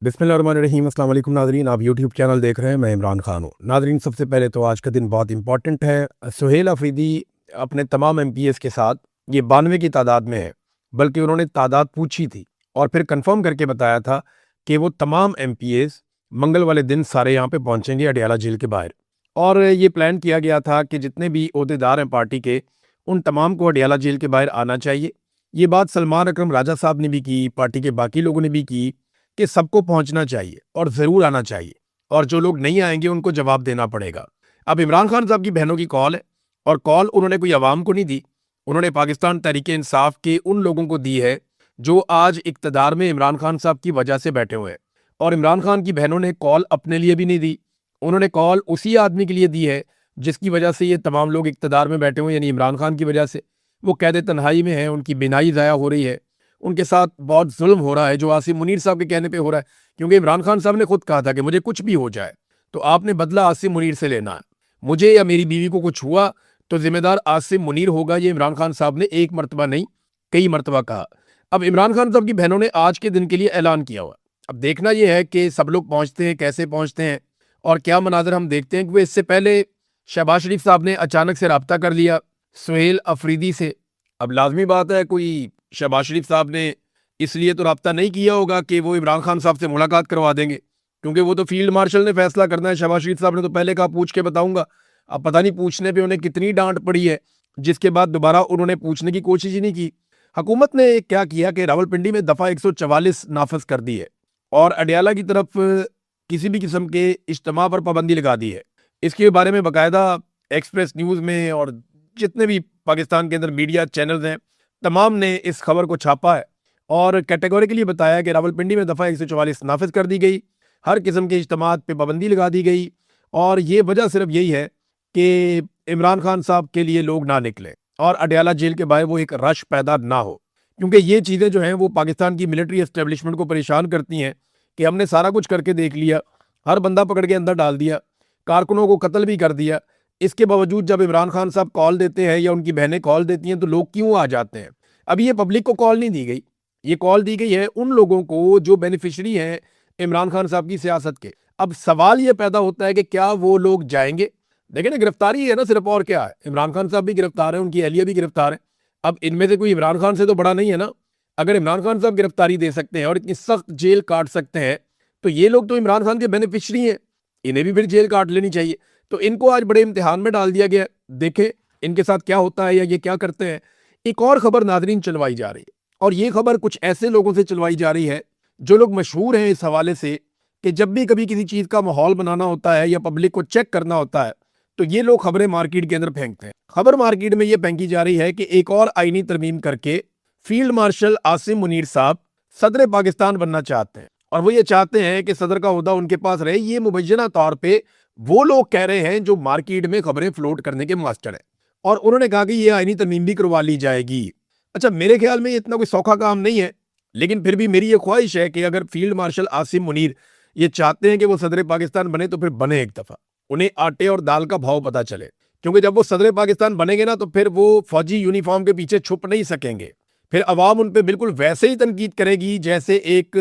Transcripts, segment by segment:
बिस्मिल्लाहिर्रहमानिर्रहीम। अस्सलाम वालेकुम नाज़रीन, आप यूट्यूब चैनल देख रहे हैं, मैं इमरान खान हूँ। नाज़रीन, सबसे पहले तो आज का दिन बहुत इंपॉर्टेंट है। सुहेल अफरीदी अपने तमाम MPs के साथ, ये 92 की तादाद में है, बल्कि उन्होंने तादाद पूछी थी और फिर कंफर्म करके बताया था कि वो तमाम MPs मंगल वाले दिन सारे यहाँ पे पहुँचेंगे अडयाला जेल के बाहर। और ये प्लान किया गया था कि जितने भी ओहदेदार हैं पार्टी के, उन तमाम को अडयाला जेल के बाहर आना चाहिए। ये बात सलमान अकरम राजा साहब ने भी की, पार्टी के बाकी लोगों ने भी की कि सबको पहुंचना चाहिए और ज़रूर आना चाहिए, और जो लोग नहीं आएंगे उनको जवाब देना पड़ेगा। अब इमरान खान साहब की बहनों की कॉल है, और कॉल उन्होंने कोई अवाम को नहीं दी, उन्होंने पाकिस्तान तहरीक इंसाफ के उन लोगों को दी है जो आज इक़्तिदार में इमरान खान साहब की वजह से बैठे हुए हैं। और इमरान खान की बहनों ने कॉल अपने लिए भी नहीं दी, उन्होंने कॉल उसी आदमी के लिए दी है जिसकी वजह से ये तमाम लोग इक़्तिदार में बैठे हुए, यानी इमरान खान की वजह से। वो कैद तन्हाई में हैं, उनकी बिनाई ज़ाया हो रही है, उनके साथ बहुत जुल्म हो रहा है, जो आसिम मुनीर साहब के कहने पे हो रहा है। क्योंकि इमरान खान साहब ने खुद कहा था कि मुझे कुछ भी हो जाए तो आपने बदला आसिम मुनीर से लेना है, मुझे या मेरी बीवी को कुछ हुआ तो जिम्मेदार आसिम मुनीर होगा। ये इमरान खान साहब ने एक मरतबा नहीं, कई मरतबा कहा। अब इमरान खान साहब की बहनों ने आज के दिन के लिए ऐलान किया हुआ। अब देखना यह है कि सब लोग पहुंचते हैं, कैसे पहुंचते हैं और क्या मनाजर हम देखते हैं। कि इससे पहले शहबाज शरीफ साहब ने अचानक से रब्ता कर लिया सुहेल अफरीदी से। अब लाजमी बात है, कोई शहबाज शरीफ साहब ने इसलिए तो रब्ता नहीं किया होगा कि वो इमरान खान साहब से मुलाकात करवा देंगे, क्योंकि वो तो फील्ड मार्शल ने फैसला करना है। शहबाज शरीफ साहब ने तो पहले कहा पूछ के बताऊंगा। अब पता नहीं पूछने पे उन्हें कितनी डांट पड़ी है, जिसके बाद दोबारा उन्होंने पूछने की कोशिश ही नहीं की। हुकूमत ने क्या किया कि रावलपिंडी में दफ़ा 144 नाफज कर दी है और अडयाला की तरफ किसी भी किस्म के इज्तिमा पर पाबंदी लगा दी है। इसके बारे में बाकायदा एक्सप्रेस न्यूज़ में और जितने भी पाकिस्तान के अंदर मीडिया चैनल्स हैं, तमाम ने इस खबर को छापा है और कैटेगोरिकली बताया कि रावलपिंडी में दफ़ा 144 नाफिज कर दी गई, हर किस्म के इज्तिमात पे पाबंदी लगा दी गई। और ये वजह सिर्फ यही है कि इमरान खान साहब के लिए लोग ना निकले और अडयाला जेल के बाहर वो एक रश पैदा ना हो, क्योंकि ये चीज़ें जो हैं वो पाकिस्तान की मिलिट्री एस्टेब्लिशमेंट को परेशान करती हैं कि हमने सारा कुछ करके देख लिया, हर बंदा पकड़ के अंदर डाल दिया, कारकुनों को कत्ल भी कर दिया। इसके बावजूद जब इमरान खान साहब कॉल देते हैं या उनकी बहनें कॉल देती हैं तो लोग क्यों आ जाते हैं। अब ये पब्लिक को कॉल नहीं दी गई, ये कॉल दी गई है उन लोगों को जो बेनिफिशरी हैं इमरान खान साहब की सियासत के। अब सवाल ये पैदा होता है कि क्या वो लोग जाएंगे। देखें ना, गिरफ्तारी है ना सिर्फ, और क्या है। इमरान खान साहब भी गिरफ्तार है, उनकी अहलिया भी गिरफ्तार है। अब इनमें से कोई इमरान खान से तो बड़ा नहीं है ना। अगर इमरान खान साहब गिरफ्तारी दे सकते हैं और इतनी सख्त जेल काट सकते हैं तो ये लोग तो इमरान खान के बेनिफिशरी हैं, इन्हें भी फिर जेल काट लेनी चाहिए। तो इनको आज बड़े इम्तिहान में डाल दिया गया। देखें इनके साथ क्या होता है या ये क्या करते हैं। एक और खबर नाजरीन चलवाई जा रही है, और ये खबर कुछ ऐसे लोगों से चलवाई जा रही है जो लोग मशहूर हैं इस हवाले से कि जब भी कभी किसी चीज़ का माहौल बनाना होता है या पब्लिक को चेक करना होता है तो ये लोग खबरें मार्केट के अंदर फेंकते हैं। खबर मार्केट में ये फेंकी जा रही है कि एक और आईनी तरमीम करके फील्ड मार्शल आसिम मुनीर साहब सदर पाकिस्तान बनना चाहते हैं, और वो ये चाहते हैं कि सदर का ओहदा उनके पास रहे। ये मुबैना तौर पर वो लोग कह रहे हैं जो मार्केट में खबरें फ्लोट करने के मास्टर हैं, और उन्होंने कहा कि ये आईनी तरमीम भी करवा ली जाएगी। अच्छा, मेरे ख्याल में ये इतना कोई सौखा काम नहीं है, लेकिन फिर भी मेरी ये ख्वाहिश है कि अगर फील्ड मार्शल आसिम मुनीर ये चाहते हैं कि वो सदर पाकिस्तान बने तो फिर बने एक दफ़ा, उन्हें आटे और दाल का भाव पता चले। क्योंकि जब वो सदर पाकिस्तान बनेंगे ना तो फिर वो फौजी यूनिफॉर्म के पीछे छुप नहीं सकेंगे। फिर अवाम उन पर बिल्कुल वैसे ही तनकीद करेगी जैसे एक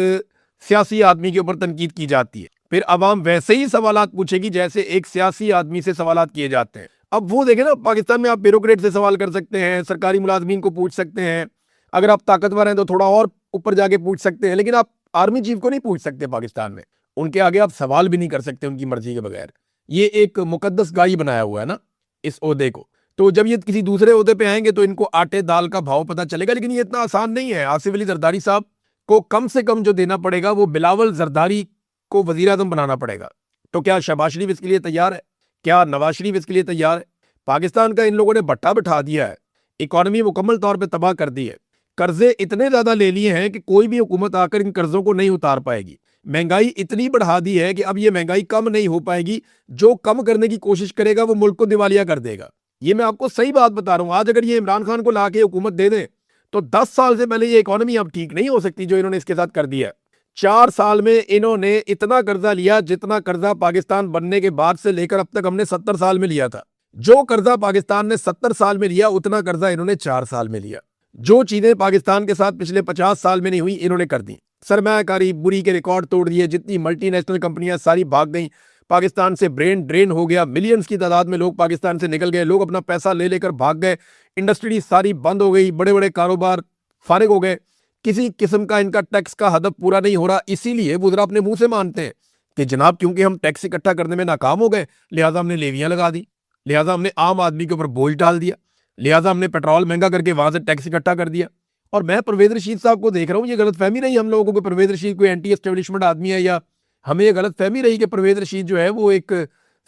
सियासी आदमी के ऊपर तनकीद की जाती है। फिर अवाम वैसे ही सवालात पूछेगी जैसे एक सियासी आदमी से सवालात किए जाते हैं। अब वो देखें ना, पाकिस्तान में आप ब्यूरोक्रेट से सवाल कर सकते हैं, सरकारी मुलाजमीन को पूछ सकते हैं, अगर आप ताकतवर हैं तो थोड़ा और ऊपर जाके पूछ सकते हैं, लेकिन आप आर्मी चीफ को नहीं पूछ सकते पाकिस्तान में। उनके आगे आप सवाल भी नहीं कर सकते उनकी मर्जी के बगैर। ये एक मुकद्दस गाय बनाया हुआ है ना इस ओहदे को। तो जब ये किसी दूसरे ओहदे पे आएंगे तो इनको आटे दाल का भाव पता चलेगा, लेकिन ये इतना आसान नहीं है। आसिफ अली जरदारी साहब को कम से कम जो देना पड़ेगा वो बिलावल जरदारी को वजीर आजम बनाना पड़ेगा। तो क्या शहबाज शरीफ इसके लिए तैयार है? क्या नवाज शरीफ इसके लिए तैयार है? पाकिस्तान का इन लोगों ने भट्टा बिठा दिया है, इकॉनमी मुकम्मल तौर पे तबाह कर दी है, कर्जे इतने ज़्यादा ले लिए हैं कि कोई भी हुकूमत आकर इन कर्जों को नहीं उतार पाएगी। महंगाई इतनी बढ़ा दी है कि अब ये महंगाई कम नहीं हो पाएगी, जो कम करने की कोशिश करेगा वो मुल्क को दिवालिया कर देगा। ये मैं आपको सही बात बता रहा हूँ। आज अगर ये इमरान खान को ला के हुकूमत दे दें तो 10 साल से पहले ये इकॉनमी अब ठीक नहीं हो सकती जो इन्होंने इसके साथ कर दिया। 4 साल में इन्होंने इतना कर्जा लिया जितना कर्जा पाकिस्तान बनने के बाद से लेकर अब तक हमने 70 साल में लिया था। जो कर्जा पाकिस्तान ने 70 साल में लिया उतना कर्जा इन्होंने 4 साल में लिया। जो चीजें पाकिस्तान के साथ पिछले 50 साल में नहीं हुई इन्होंने कर दी। सरमाया कारी बुरी के रिकॉर्ड तोड़ दिए, जितनी मल्टी नेशनल कंपनियां सारी भाग गई, पाकिस्तान से ब्रेन ड्रेन हो गया, मिलियंस की तादाद में लोग पाकिस्तान से निकल गए, लोग अपना पैसा ले लेकर भाग गए, इंडस्ट्री सारी बंद हो गई, बड़े बड़े कारोबार फारिग हो गए, किसी किस्म का इनका टैक्स का हदफ पूरा नहीं हो रहा। इसीलिए वुज़रा अपने मुंह से मानते हैं कि जनाब क्योंकि हम टैक्स इकट्ठा करने में नाकाम हो गए, लिहाजा हमने लेवियां लगा दी, लिहाजा हमने आम आदमी के ऊपर बोझ डाल दिया, लिहाजा हमने पेट्रोल महंगा करके वहां से टैक्स इकट्ठा कर दिया। और मैं परवेज रशीद साहब को देख रहा हूँ, ये गलतफहमी रही हम लोगों को, परवेज रशीद कोई एंटी एस्टेब्लिशमेंट आदमी है, या हमें ये गलतफहमी रही कि परवेज रशीद जो है वो एक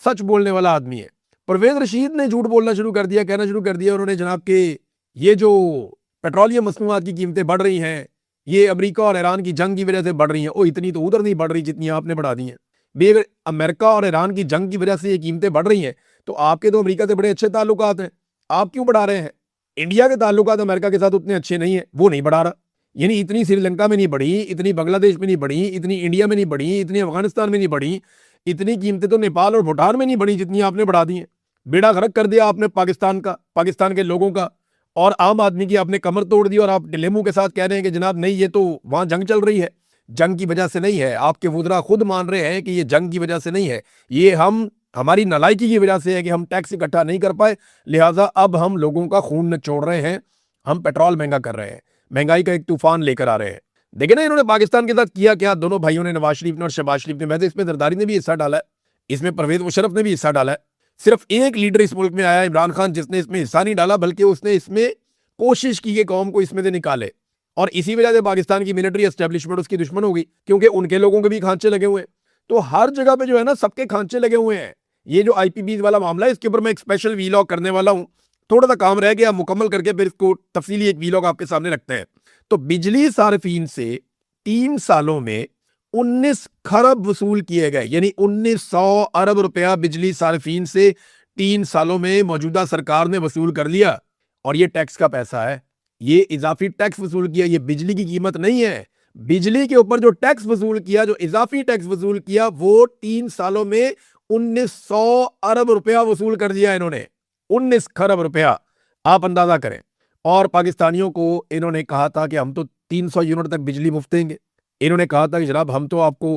सच बोलने वाला आदमी है। परवेज रशीद ने झूठ बोलना शुरू कर दिया, कहना शुरू कर दिया उन्होंने जनाब के ये जो पेट्रोलियम मसनूआत की कीमतें बढ़ रही हैं, ये अमेरिका और ईरान की जंग की वजह से बढ़ रही हैं। ओ इतनी तो उधर नहीं बढ़ रही जितनी आपने बढ़ा दी हैं भाई। अगर अमेरिका और ईरान की जंग की वजह से ये कीमतें बढ़ रही हैं तो आपके तो अमेरिका से बड़े अच्छे ताल्लुकात हैं, आप क्यों बढ़ा रहे हैं? इंडिया के ताल्लुकात अमेरिका के साथ उतने अच्छे नहीं है, वो नहीं बढ़ा रहा। यानी इतनी श्रीलंका में नहीं बढ़ी, इतनी बांग्लादेश में नहीं बढ़ी, इतनी इंडिया में नहीं बढ़ी, इतनी अफगानिस्तान में नहीं बढ़ी, इतनी कीमतें तो नेपाल और भूटान में नहीं बढ़ी जितनी आपने बढ़ा दी हैं। बेड़ा गर्क कर दिया आपने पाकिस्तान का, पाकिस्तान के लोगों का, और आम आदमी की आपने कमर तोड़ दी। और आप डिलेमू के साथ कह रहे हैं कि जनाब नहीं, ये तो वहां जंग चल रही है, जंग की वजह से नहीं है। आपके वुज़रा खुद मान रहे हैं कि ये जंग की वजह से नहीं है, ये हमारी नालायकी की वजह से है कि हम टैक्स इकट्ठा नहीं कर पाए, लिहाजा अब हम लोगों का खून निचोड़ रहे हैं, हम पेट्रोल महंगा कर रहे हैं, महंगाई का एक तूफान लेकर आ रहे हैं। देखे ना इन्होंने पाकिस्तान के साथ किया क्या, दोनों भाइयों ने, नवाज शरीफ ने और शहबाज शरीफ ने। वैसे इसमें जरदारी ने भी हिस्सा डाला है, इसमें परवेज मुशर्रफ ने भी हिस्सा डाला है। सिर्फ एक लीडर इस मुल्क में आया, इमरान खान, जिसने इसमें हिस्सा नहीं डाला, बल्कि उसने इसमें कोशिश की कि कौम को इसमें से निकाले। और इसी वजह से पाकिस्तान की मिलिट्री एस्टेब्लिशमेंट उसकी दुश्मन हो गई, क्योंकि उनके लोगों के भी खांचे लगे हुए हैं। तो हर जगह पे जो है ना, सबके खांचे लगे हुए हैं। ये जो IPBs वाला मामला है, इसके ऊपर मैं एक स्पेशल वीलॉग करने वाला हूं, थोड़ा सा काम रह गया, मुकम्मल करके फिर इसको तफसीली एक वीलॉग आपके सामने रखते हैं। तो बिजली सार्फिन से 3 सालों में 19 खरब वसूल किए गए, यानी 1900 अरब रुपया बिजली सार्फिन से 3 सालों में मौजूदा सरकार ने वसूल कर लिया। और ये टैक्स का पैसा है, ये इजाफी टैक्स वसूल किया, ये बिजली की कीमत नहीं है। बिजली के ऊपर जो टैक्स वसूल किया, जो इजाफी टैक्स वसूल किया, वो 3 सालों में 1900 अरब रुपया वसूल कर दिया इन्होंने, 19 खरब रुपया, आप अंदाजा करें। और पाकिस्तानियों को इन्होंने कहा था कि हम तो 300 यूनिट तक बिजली मुफ्त देंगे। इन्होंने कहा था कि जनाब हम तो आपको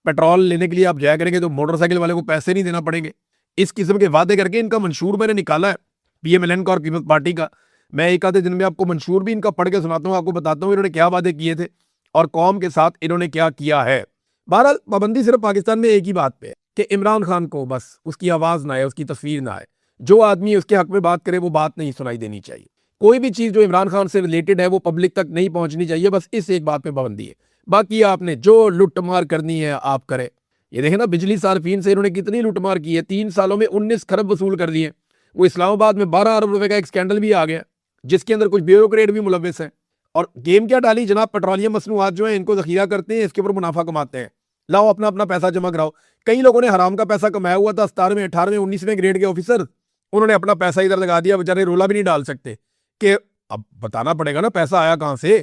पेट्रोल लेने के लिए आप जाया करेंगे तो मोटरसाइकिल वाले को पैसे नहीं देना पड़ेंगे। इस किस्म के वादे करके इनका मंशूर मैंने निकाला है, PMLN का और पीपल्स पार्टी का। मैं एक आधे दिन में आपको मंशूर भी इनका पढ़ के सुनाता हूँ, आपको बताता हूँ इन्होंने क्या वादे किए थे और कौम के साथ इन्होंने क्या किया है। बहरहाल पाबंदी सिर्फ पाकिस्तान में एक ही बात पे है कि इमरान खान को बस उसकी आवाज ना आए, उसकी तस्वीर ना आए, जो आदमी उसके हक में बात करे वो बात नहीं सुनाई देनी चाहिए। कोई भी चीज जो इमरान खान से रिलेटेड है वो पब्लिक तक नहीं पहुंचनी चाहिए, बस इस एक बात पे पाबंदी है। बाकी आपने जो लुटमार करनी है आप करें। ये देखें ना, बिजली सार्फिन से इन्होंने कितनी लुटमार की है, 3 सालों में 19 खरब वसूल कर दिए। वो इस्लामाबाद में 12 अरब रुपए का एक स्कैंडल भी आ गया, जिसके अंदर कुछ ब्यूरोक्रेट भी मुलविस है। और गेम क्या डाली जनाब, पेट्रोलियम मसनूआत जो है इनको जखीरा करते हैं, इसके ऊपर मुनाफा कमाते हैं, लाओ अपना अपना पैसा जमा कराओ। कई लोगों ने हराम का पैसा कमाया हुआ था, 17वें 18वें 19वें ग्रेड के ऑफिसर, उन्होंने अपना पैसा इधर लगा दिया, बेचारे रोला भी नहीं डाल सकते कि अब बताना पड़ेगा ना पैसा आया कहां से।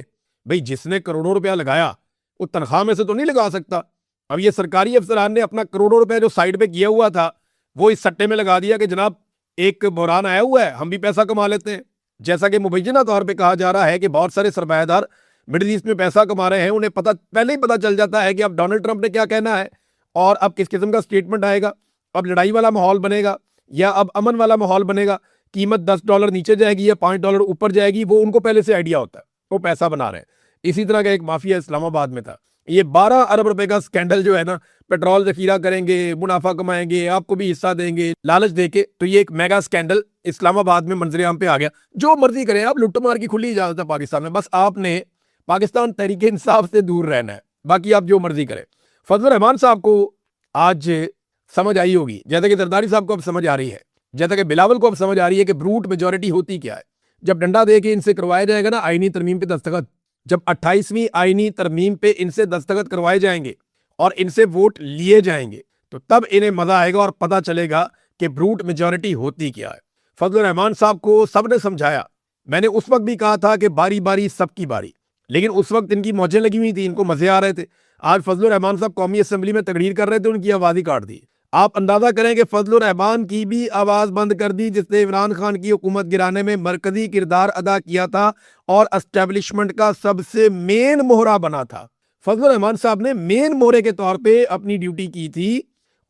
भाई जिसने करोड़ों रुपया लगाया वो तनख्वाह में से तो नहीं लगा सकता। अब ये सरकारी अफसरान ने अपना करोड़ों रुपया जो साइड पे किया हुआ था वो इस सट्टे में लगा दिया कि जनाब एक बहरान आया हुआ है, हम भी पैसा कमा लेते हैं। जैसा कि मुबैना तौर पे कहा जा रहा है कि बहुत सारे सरमायादार मिडिल ईस्ट में पैसा कमा रहे हैं, उन्हें पहले ही पता चल जाता है कि अब डोनाल्ड ट्रंप ने क्या कहना है और अब किस किस्म का स्टेटमेंट आएगा, अब लड़ाई वाला माहौल बनेगा या अब अमन वाला माहौल बनेगा, कीमत $10 नीचे जाएगी या $5 ऊपर जाएगी, वो उनको पहले से आइडिया होता है, वो पैसा बना रहे हैं। इसी तरह का एक माफिया इस्लामाबाद में था। ये 12 अरब रुपए का स्कैंडल जो है ना, पेट्रोल जखीरा करेंगे, मुनाफा कमाएंगे, आपको भी हिस्सा देंगे लालच देके, तो ये एक मेगा स्कैंडल इस्लामाबाद में मंजरे आम पे आ गया। जो मर्जी करें आप, लुट्ट मार की खुली इजाजत है पाकिस्तान में, बस आपने पाकिस्तान तहरीक इंसाफ से दूर रहना है, बाकी आप जो मर्जी करें। फजल रहमान साहब को आज समझ आई होगी, जैसा कि जरदारी साहब को अब समझ आ रही है, जैसा कि बिलावल को अब समझ आ रही है कि ब्रूट मेजोरिटी होती क्या है। जब डंडा दे के इनसे करवाया जाएगा ना आईनी तरमीम पे दस्तखत, जब 28वीं आईनी तरमीम पे इनसे दस्तखत करवाए जाएंगे और इनसे वोट लिए जाएंगे, तो तब इन्हें मजा आएगा और पता चलेगा कि ब्रूट मेजोरिटी होती क्या है। फजल रहमान साहब को सबने समझाया, मैंने उस वक्त भी कहा था कि बारी बारी सबकी बारी, लेकिन उस वक्त इनकी मौजें लगी हुई थी, इनको मजे आ रहे थे। आज फजल रहमान साहब कौमी असेंबली में तकरीर कर रहे थे, उनकी आवाज ही काट दी। आप अंदाजा करें कि फजल रहमान की भी आवाज बंद कर दी, जिसने इमरान खान की हुकूमत गिराने में मरकजी किरदार अदा किया था और एस्टेब्लिशमेंट का सबसे मेन मोहरा बना था। فضل الرحمان صاحب نے مین مورے کے طور پہ اپنی ڈیوٹی کی تھی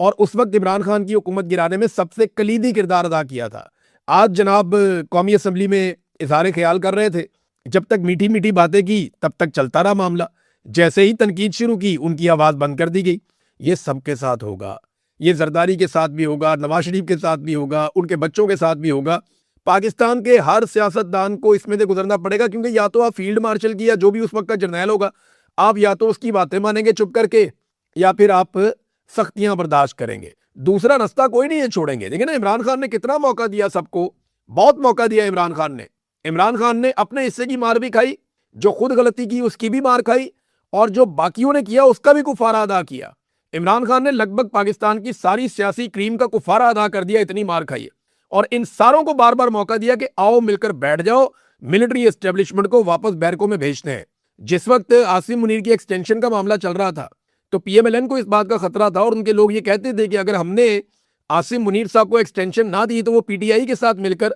اور اس وقت عمران خان کی حکومت گرانے میں سب سے کلیدی کردار ادا کیا تھا۔ آج جناب قومی اسمبلی میں اظہار خیال کر رہے تھے، جب تک میٹھی میٹھی باتیں کی تب تک چلتا رہا معاملہ، جیسے ہی تنقید شروع کی ان کی آواز بند کر دی گئی۔ یہ سب کے ساتھ ہوگا، یہ زرداری کے ساتھ بھی ہوگا، نواز شریف کے ساتھ بھی ہوگا، ان کے بچوں کے ساتھ بھی ہوگا۔ پاکستان کے ہر سیاستدان کو اس میں سے گزرنا پڑے گا، کیونکہ یا تو آپ فیلڈ مارشل کی یا جو بھی اس وقت کا جرنیل ہوگا، آپ یا تو اس کی باتیں مانیں گے چپ کر کے یا پھر آپ سختیاں برداشت کریں گے، دوسرا راستہ کوئی نہیں ہے چھوڑیں گے۔ دیکھیں نا عمران خان نے کتنا موقع دیا سب کو، بہت موقع دیا عمران خان نے اپنے حصے کی مار بھی کھائی، جو خود غلطی کی اس کی بھی مار کھائی، اور جو باقیوں نے کیا اس کا بھی کفارہ ادا کیا۔ عمران خان نے لگ بھگ پاکستان کی ساری سیاسی کریم کا کفارہ ادا کر دیا، اتنی مار کھائی ہے، اور ان ساروں کو بار بار موقع دیا کہ آؤ مل کر بیٹھ جاؤ، ملٹری اسٹیبلشمنٹ کو واپس بیرکوں میں بھیجتے ہیں۔ جس وقت عاصم منیر کی ایکسٹینشن کا معاملہ چل رہا تھا تو پی ایم ایل این کو اس بات کا خطرہ تھا، اور ان کے لوگ یہ کہتے تھے کہ اگر ہم نے عاصم منیر صاحب کو ایکسٹینشن نہ دی تو وہ پی ٹی آئی کے ساتھ مل کر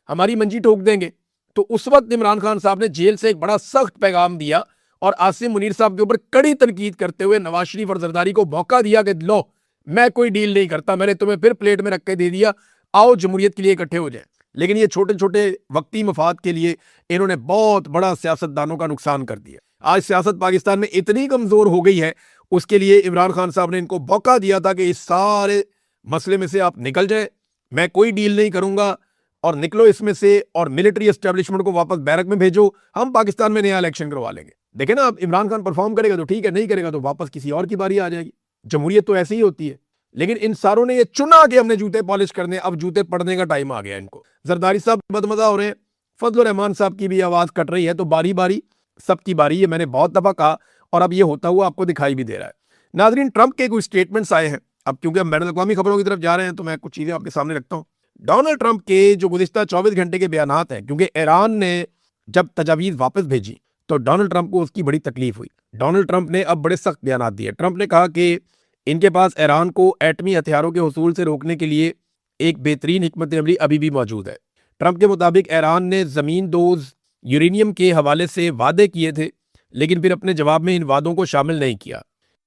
ہماری منجی ٹھوک دیں گے۔ تو اس وقت عمران خان صاحب نے جیل سے ایک بڑا سخت پیغام دیا اور عاصم منیر صاحب کے اوپر کڑی تنقید کرتے ہوئے نواز شریف اور زرداری کو موقع دیا کہ لو میں کوئی ڈیل نہیں کرتا، میں نے تمہیں پھر پلیٹ میں رکھ کے دے دیا، آؤ جمہوریت کے لیے اکٹھے ہو جائیں۔ لیکن یہ چھوٹے چھوٹے وقتی مفاد کے لیے انہوں نے بہت بڑا سیاستدانوں کا نقصان کر دیا۔ آج سیاست پاکستان میں اتنی کمزور ہو گئی ہے، اس کے لیے عمران خان صاحب نے ان کو موقع دیا تھا کہ اس سارے مسئلے میں سے آپ نکل جائیں، میں کوئی ڈیل نہیں کروں گا اور نکلو اس میں سے، اور ملٹری اسٹیبلشمنٹ کو واپس بیرک میں بھیجو، ہم پاکستان میں نیا الیکشن کروا لیں گے۔ دیکھیں نا، اب عمران خان پرفارم کرے گا تو ٹھیک ہے، نہیں کرے گا تو واپس کسی اور کی باری آ جائے گی۔ جمہوریت تو ایسی ہی ہوتی ہے۔ لیکن ان ساروں نے یہ چنا کہ ہم نے جوتے پالش کرنے، اب جوتے پڑنے کا ٹائم آ گیا ان کو۔ زرداری صاحب بدمزہ ہو رہے ہیں، فضل الرحمان صاحب کی بھی آواز کٹ رہی ہے، تو باری باری سب کی باری ہے، میں نے بہت دفعہ کہا اور اب یہ ہوتا ہوا آپ کو دکھائی بھی دے رہا ہے۔ ناظرین، ٹرمپ کے کچھ سٹیٹمنٹس آئے ہیں، اب کیونکہ ہم بین الاقوامی خبروں کی طرف جا رہے ہیں تو میں کچھ چیزیں آپ کے سامنے رکھتا ہوں۔ ڈونلڈ ٹرمپ کے جو گزشتہ 24 گھنٹے کے بیانات ہیں، کیونکہ ایران نے جب تجاویز واپس بھیجی تو ڈونلڈ ٹرمپ کو اس کی بڑی تکلیف ہوئی۔ ڈونلڈ ٹرمپ نے اب بڑے سخت بیانات دیے۔ ٹرمپ نے کہا کہ ان کے پاس ایران کو ایٹمی ہتھیاروں کے حصول سے روکنے کے لیے ایک بہترین حکمت عملی ابھی بھی موجود ہے۔ ٹرمپ کے مطابق ایران نے زمین دوز یورینیم کے حوالے سے وعدے کیے تھے، لیکن پھر اپنے جواب میں ان وعدوں کو شامل نہیں کیا۔